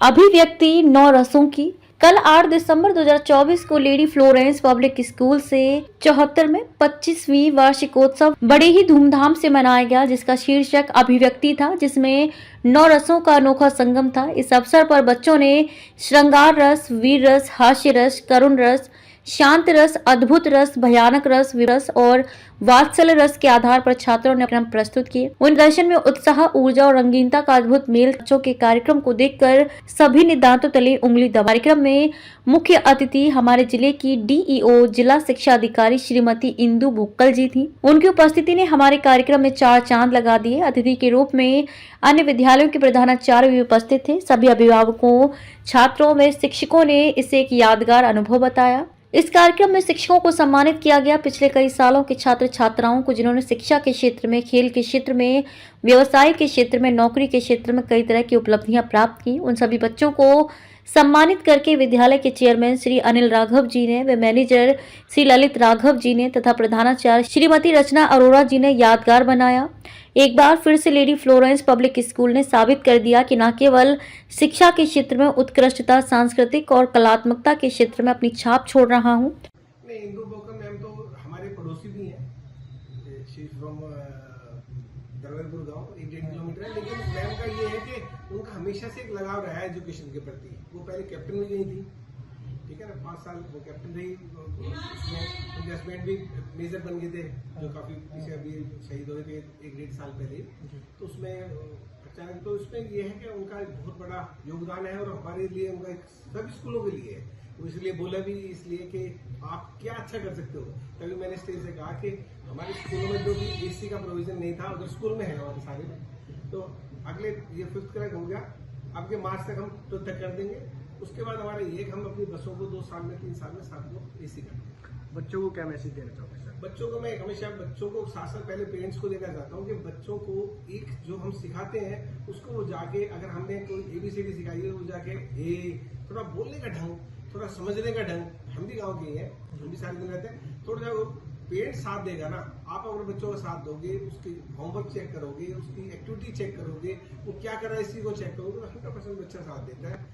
अभिव्यक्ति 9 रसों की। कल 8 दिसंबर 2024 को लेडी फ्लोरेंस पब्लिक स्कूल से 74 में 25वीं वार्षिकोत्सव बड़े ही धूमधाम से मनाया गया, जिसका शीर्षक अभिव्यक्ति था, जिसमें 9 रसों का अनोखा संगम था। इस अवसर पर बच्चों ने श्रृंगार रस, वीर रस, हास्य रस, करुण रस, शांत रस, अद्भुत रस, भयानक रस, विरस और वात्सल्य रस के आधार पर छात्रों ने अपना प्रस्तुत किए। उन दर्शन में उत्साह, ऊर्जा और रंगीनता का अद्भुत मेल। बच्चों के कार्यक्रम को देखकर सभी ने दांतों तले उंगली दबा। कार्यक्रम में मुख्य अतिथि हमारे जिले की डीईओ जिला शिक्षा अधिकारी श्रीमती इंदु भुक्कल जी थी। उनकी उपस्थिति ने हमारे कार्यक्रम में 4 चांद लगा दिए। अतिथि के रूप में अन्य विद्यालयों के प्रधानाचार्य भी उपस्थित थे। सभी अभिभावकों, छात्रों व शिक्षकों ने इसे एक यादगार अनुभव बताया। इस कार्यक्रम में शिक्षकों को सम्मानित किया गया। पिछले कई सालों के छात्र छात्राओं को, जिन्होंने शिक्षा के क्षेत्र में, खेल के क्षेत्र में, व्यवसाय के क्षेत्र में, नौकरी के क्षेत्र में कई तरह की उपलब्धियां प्राप्त की, उन सभी बच्चों को सम्मानित करके विद्यालय के चेयरमैन श्री अनिल राघव जी ने व मैनेजर श्री ललित राघव जी ने तथा प्रधानाचार्य श्रीमती रचना अरोड़ा जी ने यादगार बनाया। एक बार फिर से लेडी फ्लोरेंस पब्लिक स्कूल ने साबित कर दिया कि न केवल शिक्षा के क्षेत्र में उत्कृष्टता, सांस्कृतिक और कलात्मकता के क्षेत्र में अपनी छाप छोड़ रहा हूँ। नहीं, इंदु भुक्कल मैम तो हमारे पड़ोसी भी हैं। शी इज फ्रॉम दरबारपुर गांव, 1.5 किलोमीटर है। लेकिन मैम का ये है कि उनका हमेशा से एक लगाव रहा है एजुकेशन के प्रति। वो पहले कैप्टन भी गई थी, ठीक है ना, 5 साल वो कैप्टन रही। उसमें उनके हस्बैंड भी मेजर बन गए थे, जो काफी पीछे अभी शहीद हुए थे 1-1.5 साल पहले। तो उसमें अचानक तो इसमें ये है कि उनका एक बहुत बड़ा योगदान है और हमारे लिए उनका सभी स्कूलों के लिए है। तो इसलिए बोला भी इसलिए कि आप क्या अच्छा कर सकते हो। तभी मैंने स्टेज से कहा कि हमारे स्कूलों में जो भी एसी का प्रोविजन नहीं था, उधर स्कूल में है हमारे सारे में। तो अगले ये 5th क्लास हो गया, अब के मार्च तक हम तो तक कर देंगे। उसके बाद हमारा ये हम अपनी बसों को 2 साल में 3 साल में 7 को एसी कर देंगे। बच्चों को क्या मैसेज देना चाहोगे सर? बच्चों को मैं हमेशा बच्चों को साथ पहले पेरेंट्स को लेकर जाता हूँ कि बच्चों को एक जो हम सिखाते हैं उसको वो जाके, अगर हमने कोई ABCD सिखाई है, वो जाके थोड़ा बोलने का ढंग, थोड़ा समझने का ढंग, हम भी गाँव के हैं, हम भी सारे दिन रहते हैं, थोड़ा वो पेरेंट्स साथ देगा ना। आप अगर बच्चों का साथ दोगे, उसकी होमवर्क चेक करोगे, उसकी एक्टिविटी चेक करोगे, वो क्या कर रहा है इसी को चेक करोगे, तो 100% बच्चा साथ देता है।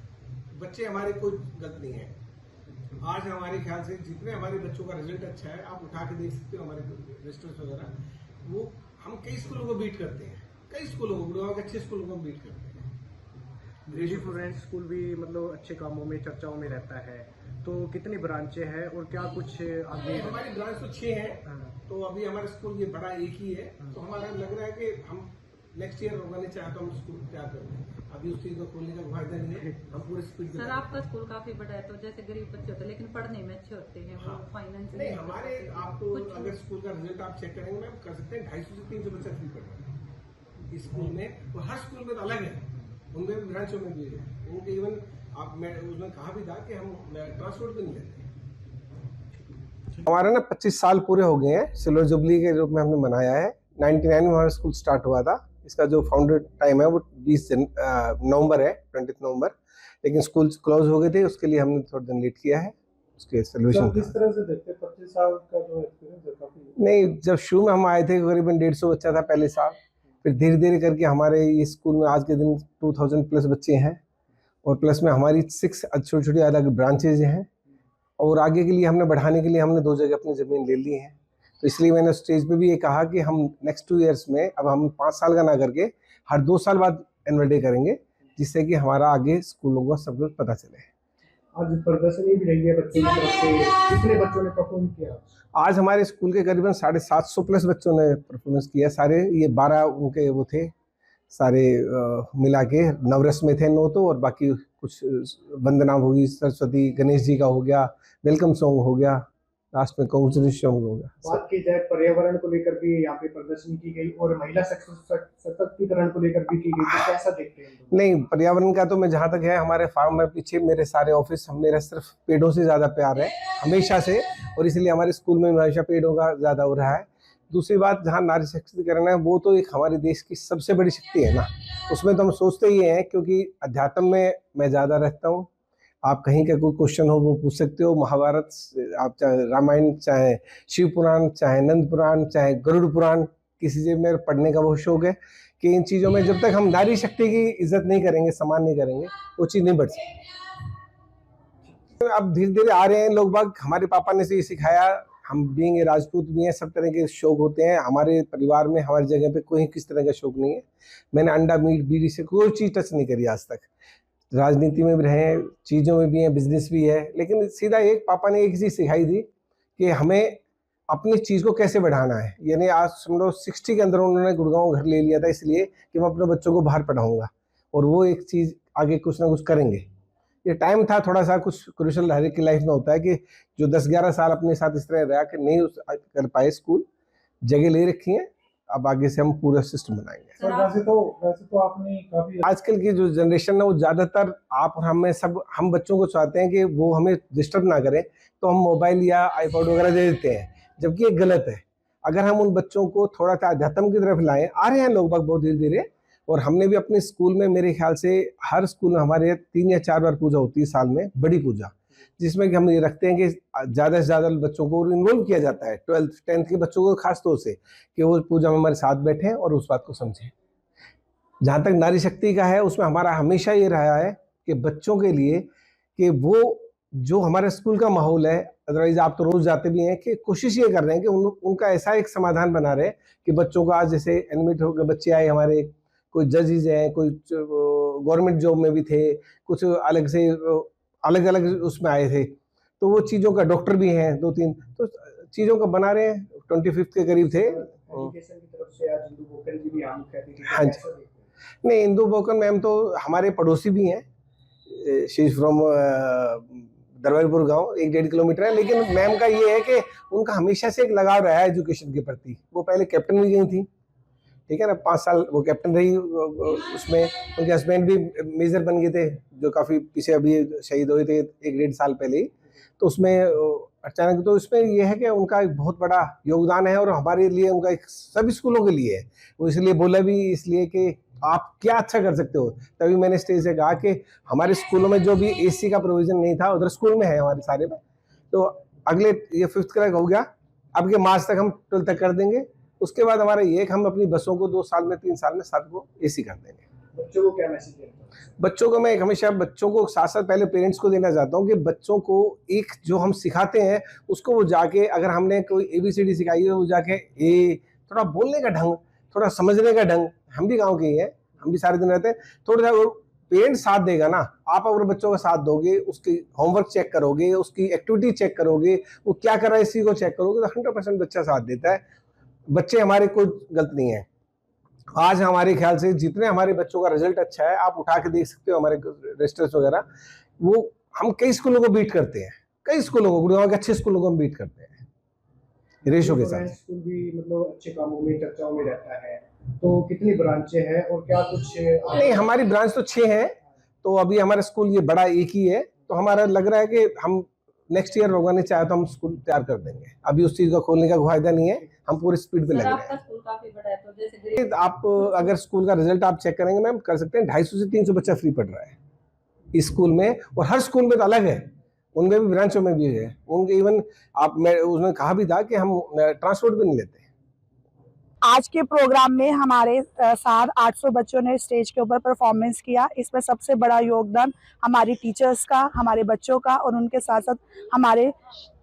बच्चे हमारे कोई गलत नहीं है। आज हमारे ख्याल से जितने हमारे बच्चों का रिजल्ट अच्छा है, आप उठा के देख सकते हो हमारे रजिस्टर्स वगैरह, वो हम कई स्कूलों को बीट करते हैं, कई स्कूलों को, गुड़गांव के अच्छे स्कूलों को बीट करते हैं। लेडी फ्लोरेंस स्कूल भी मतलब अच्छे कामों में, चर्चाओं में रहता है। तो कितनी ब्रांचें हैं और क्या कुछ आगे? हमारी ब्रांच तो 6 है। तो अभी हमारा स्कूल ये बड़ा एक ही है। तो हमारा लग रहा है कि हम नेक्स्ट ईयर होगा, नहीं चाहे तो हम स्कूल तैयार कर रहे हैं। अभी उस चीज को खोलने का फायदा नहीं है, हम पूरे स्पीड सर आपका स्कूल काफी बड़ा है, तो जैसे गरीब बच्चे होते हैं लेकिन पढ़ने में अच्छे होते हैं, वो फाइनेंस नहीं, हमारे आपको अगर स्कूल का रिजल्ट आप चेक करेंगे मैम, कर सकते हैं 250 से 300 बच्चा फ्री पढ़ रहा है इस स्कूल में। वो हर स्कूल में तो अलग है, उनमें भी ब्रांचों में भी है उनके। इवन आप मैं उसमें कहा भी था कि हम ट्रांसपोर्ट भी नहीं लेते। हमारा ना 25 साल पूरे हो गए हैं, सिल्वर जुबली के रूप में हमने मनाया है। 99 में हमारा स्कूल स्टार्ट हुआ था। इसका जो फाउंडर टाइम है वो 20 नवंबर है, 20 नवंबर। लेकिन स्कूल क्लोज हो गए थे, उसके लिए हमने थोड़ा दिन लेट किया है उसके सोल्यूशन। किस तरह से देखते 25 साल का जो एक्सपीरियंस है? काफी नहीं, जब शुरू में हम आए थे करीबन 150 बच्चा था पहले साल, फिर धीरे धीरे करके हमारे ये स्कूल में आज के दिन 2000 प्लस बच्चे हैं, और प्लस में हमारी 6 छोटी छोटी अलग ब्रांचेज हैं। और आगे के लिए हमने बढ़ाने के लिए हमने 2 जगह अपनी ज़मीन ले ली है। तो इसलिए मैंने स्टेज पे भी ये कहा कि हम नेक्स्ट 2 इयर्स में, अब हम 5 साल का ना करके हर 2 साल बाद एनुअल डे करेंगे, जिससे कि हमारा आगे स्कूलों को सब कुछ पता चले। आज प्रदर्शनी भी रही है बच्चों की तरफ से, कितने बच्चों ने परफॉर्म किया? आज हमारे स्कूल के करीबन 750 प्लस बच्चों ने परफॉर्मेंस किया। सारे ये 12 उनके वो थे, सारे मिला के नवरस में थे 9 तो, और बाकी कुछ वंदना होगी, सरस्वती, गणेश जी का हो गया, वेलकम सॉन्ग हो गया, लास्ट में कांग्रेचुलेशन सॉन्ग हो गया। बात की जाए पर्यावरण को लेकर भी यहाँ पे प्रदर्शनी की गई और महिला सशक्तिकरण को लेकर भी की गई, तो कैसा देखते हैं? नहीं, पर्यावरण का तो मैं जहाँ तक है, हमारे फार्म में पीछे मेरे सारे ऑफिस, मेरा सिर्फ पेड़ों से ज़्यादा प्यार है हमेशा से, और इसलिए हमारे स्कूल में हमेशा पेड़ों का ज़्यादा हो रहा है। दूसरी बात, जहाँ नारी सशक्तिकरण है, वो तो एक हमारे देश की सबसे बड़ी शक्ति है ना, उसमें तो हम सोचते ही हैं, क्योंकि अध्यात्म में मैं ज़्यादा रहता हूँ। आप कहीं का कोई क्वेश्चन हो वो पूछ सकते हो, महाभारत, आप चाहे रामायण, चाहे शिव पुराण, चाहे नंद पुराण, चाहे गरुड़ पुराण, किसी से मेरे पढ़ने का बहुत शौक है कि इन चीज़ों में जब तक हम नारी शक्ति की इज्जत नहीं करेंगे, सम्मान नहीं करेंगे, वो चीज़ नहीं बढ़ सकती। अब धीरे धीरे आ रहे हैं लोग बाग, हमारे पापा ने से ये सिखाया, हम बीइंग राजपूत भी हैं, सब तरह के शौक होते हैं हमारे परिवार में, हमारी जगह पे कोई किस तरह का शौक नहीं है। मैंने अंडा मीट बीड़ी से कोई चीज़ टच नहीं करी आज तक। राजनीति में भी रहे हैं, चीज़ों में भी हैं, बिजनेस भी है, लेकिन सीधा एक पापा ने एक चीज़ सिखाई थी कि हमें अपनी चीज़ को कैसे बढ़ाना है। यानी आज समझो 60 के अंदर उन्होंने गुड़गांव घर ले लिया था इसलिए कि मैं अपने बच्चों को बाहर पढ़ाऊँगा, और वो एक चीज़ आगे कुछ ना कुछ करेंगे। ये टाइम था थोड़ा सा कुछ क्रूशल हर एक की लाइफ में होता है कि जो 10-11 साल अपने साथ इस तरह रहा कि नहीं कर पाए, स्कूल जगह ले रखी है, अब आगे से हम पूरा सिस्टम बनाएंगे। सर वैसे तो आपने काफी आजकल की जो जनरेशन है वो ज़्यादातर आप और हम बच्चों को चाहते हैं कि वो हमें डिस्टर्ब ना करें, तो हम मोबाइल या आईपैड वगैरह दे देते हैं, जबकि ये गलत है। अगर हम उन बच्चों को थोड़ा सा अध्यात्म की तरफ लाएं, आ रहे हैं लोग बाग बहुत धीरे धीरे, और हमने भी अपने स्कूल में, मेरे ख्याल से हर स्कूल में हमारे 3 या 4 बार पूजा होती है साल में, बड़ी पूजा, जिसमें कि हम ये रखते हैं कि ज़्यादा से ज़्यादा बच्चों को इन्वॉल्व किया जाता है, 12th 10th के बच्चों को खास तौर से, कि वो पूजा में हमारे साथ बैठें और उस बात को समझें। जहाँ तक नारी शक्ति का है, उसमें हमारा हमेशा ये रहा है कि बच्चों के लिए कि वो जो हमारे स्कूल का माहौल है, अदरवाइज आप तो रोज़ जाते भी हैं, कि कोशिश ये कर रहे हैं कि उनका ऐसा एक समाधान बना रहे कि बच्चों का, आज जैसे एडमिट होकर बच्चे आए हमारे, कोई जजेज हैं, कोई गवर्नमेंट जॉब में भी थे, कुछ अलग से अलग अलग उसमें आए थे, तो वो चीज़ों का डॉक्टर भी हैं 2-3, तो चीज़ों का बना रहे हैं। 25 के करीब थे। एजुकेशन की तरफ से आज इंदु बोकन जी भी आम कहती थी। हाँ जी। नहीं, इंदु बोकन मैम तो हमारे पड़ोसी भी हैं, शी इज फ्रॉम दरबारपुर गांव, 1-1.5 किलोमीटर है, लेकिन मैम का ये है कि उनका हमेशा से एक लगाव रहा है एजुकेशन के प्रति। वो पहले कैप्टन भी गई थी, ठीक है ना, 5 साल वो कैप्टन रही, उसमें उनके हस्बैंड भी मेजर बन गए थे, जो काफ़ी पीछे अभी शहीद हुए थे 1-1.5 साल पहले ही। तो उसमें अचानक, तो इसमें यह है कि उनका एक बहुत बड़ा योगदान है, और हमारे लिए उनका एक सभी स्कूलों के लिए है। वो इसलिए बोला भी इसलिए कि आप क्या अच्छा कर सकते हो, तभी मैंने स्टेज से कहा कि हमारे स्कूलों में जो भी एसी का प्रोविज़न नहीं था, उधर स्कूल में है हमारे सारे में। तो अगले ये 5th क्लास हो गया, अब के मार्च तक हम 12th तक कर देंगे। उसके बाद हमारा ये हम अपनी बसों को 2 साल में 3 साल में सबको एसी कर देंगे। बच्चों को क्या मैसेज देते हैं? बच्चों को मैं हमेशा बच्चों को साथ साथ पहले पेरेंट्स को देना चाहता हूँ कि बच्चों को एक जो हम सिखाते हैं उसको वो जाके, अगर हमने कोई ABCD सिखाई है, वो जाके थोड़ा बोलने का ढंग, थोड़ा समझने का ढंग, हम भी गाँव के ही हैं, हम भी सारे दिन रहते हैं, थोड़ा सा पेरेंट्स साथ देगा ना, आप अगर बच्चों का साथ दोगे, उसकी होमवर्क चेक करोगे, उसकी एक्टिविटी चेक करोगे, वो क्या कर रहा है इसी को चेक करोगे, तो 100% बच्चा साथ देता है। बच्चे हमारे कोई गलत नहीं है। आज हमारे ख्याल से जितने हमारे बच्चों का रिजल्ट अच्छा है, आप उठा के देख सकते हो हमारे रजिस्टर्स वगैरह, वो हम कई स्कूलों को बीट करते हैं, कई स्कूलों को, गुड़गांव के अच्छे स्कूलों को हम बीट करते हैं रेशो के साथ। स्कूल भी मतलब अच्छे कामों में, चर्चाओं में रहता है, तो कितनी ब्रांचें हैं और क्या कुछ? नहीं, हमारी ब्रांच तो 6 हैं, तो अभी हमारा स्कूल ये बड़ा एक ही है, तो हमारा लग रहा है कि हम नेक्स्ट ईयर भगवान ने चाहे तो हम स्कूल तैयार कर देंगे। अभी उस चीज़ का खोलने का फायदा नहीं है, हम पूरी स्पीड पे लग रहे आपका स्कूल काफी बड़ा है, तो जैसे हैं। आप अगर स्कूल का रिजल्ट आप चेक करेंगे मैम, कर सकते हैं 250 से 300 बच्चा फ्री पढ़ रहा है इस स्कूल में, और हर स्कूल में तो अलग है, उनमें भी ब्रांचों में भी है उनके। इवन मैं उसमें कहा भी था कि हम ट्रांसपोर्ट भी नहीं लेते। आज के प्रोग्राम में हमारे साथ 800 बच्चों ने स्टेज के ऊपर परफॉर्मेंस किया। इसमें सबसे बड़ा योगदान हमारी टीचर्स का, हमारे बच्चों का, और उनके साथ साथ हमारे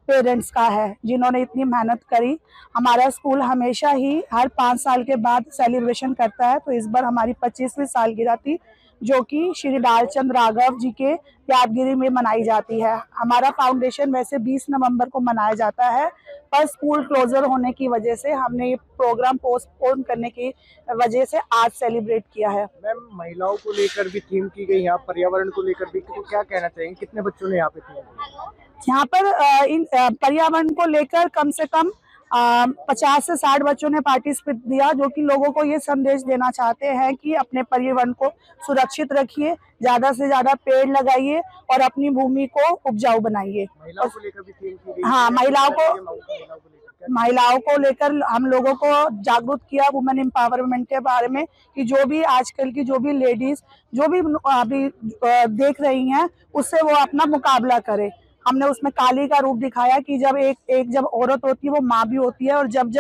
पेरेंट्स का है, जिन्होंने इतनी मेहनत करी। हमारा स्कूल हमेशा ही हर 5 साल के बाद सेलिब्रेशन करता है, तो इस बार हमारी 25वीं सालगिरह थी, जो कि श्री लालचंद राघव जी के यादगिरी में मनाई जाती है। हमारा फाउंडेशन वैसे 20 नवंबर को मनाया जाता है, पर स्कूल क्लोजर होने की वजह से हमने ये प्रोग्राम पोस्टपोन करने की वजह से आज सेलिब्रेट किया है। मैम, महिलाओं को लेकर भी थीम की गई, यहाँ पर्यावरण को लेकर भी, तो क्या कहना चाहेंगे, कितने बच्चों ने यहाँ पे थीम? यहाँ पर इन पर्यावरण को लेकर कम से कम 50 से 60 बच्चों ने पार्टिसिपेट दिया, जो कि लोगों को ये संदेश देना चाहते हैं कि अपने पर्यावरण को सुरक्षित रखिए, ज्यादा से ज्यादा पेड़ लगाइए और अपनी भूमि को उपजाऊ बनाइए। महिलाओं को लेकर भी थीम की गई? हाँ, महिलाओं को लेकर हम लोगों को जागरूक किया वुमेन एम्पावरमेंट के बारे में, कि जो भी आजकल की जो भी लेडीज जो भी अभी देख रही हैं, उससे वो अपना मुकाबला करे। हमने उसमें काली का रूप दिखाया कि जब एक जब औरत होती है वो माँ भी होती है, और जब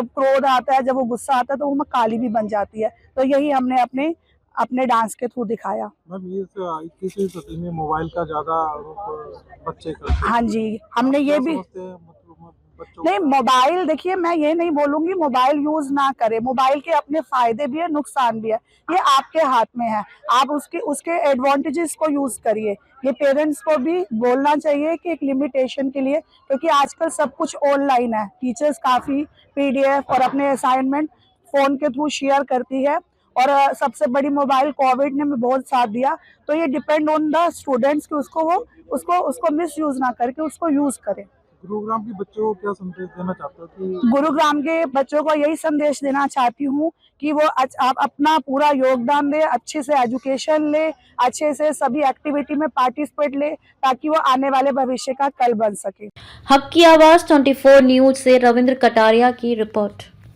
क्रोध आता है, जब वो गुस्सा आता है, तो वो काली भी बन जाती है। तो यही हमने अपने अपने डांस के थ्रू दिखाया। मैम ये 21वीं सदी में मोबाइल का ज्यादा आरोप बच्चे करते हैं। हाँ जी, हमने ये क्या भी समझते हैं मतलब बच्चों नहीं, मोबाइल देखिए, मैं ये नहीं बोलूंगी मोबाइल यूज ना करें, मोबाइल के अपने फायदे भी है, नुकसान भी है, ये आपके हाथ में है, आप उसके एडवांटेजेस को यूज करिए। ये पेरेंट्स को भी बोलना चाहिए कि एक लिमिटेशन के लिए, क्योंकि आजकल सब कुछ ऑनलाइन है, टीचर्स काफी पीडीएफ और अपने असाइनमेंट फोन के थ्रू शेयर करती है, और सबसे बड़ी मोबाइल कोविड ने भी बहुत साथ दिया। तो ये डिपेंड ऑन द स्टूडेंट्स कि उसको मिस यूज ना करके उसको यूज करें। गुरुग्राम के बच्चों को क्या संदेश देना चाहते हो कि गुरुग्राम के बच्चों को यही संदेश देना चाहती हूँ कि वो आप अपना पूरा योगदान दे, अच्छे से एजुकेशन ले, अच्छे से सभी एक्टिविटी में पार्टिसिपेट ले, ताकि वो आने वाले भविष्य का कल बन सके। हक की आवाज 24 न्यूज से रविंद्र कटारिया की रिपोर्ट।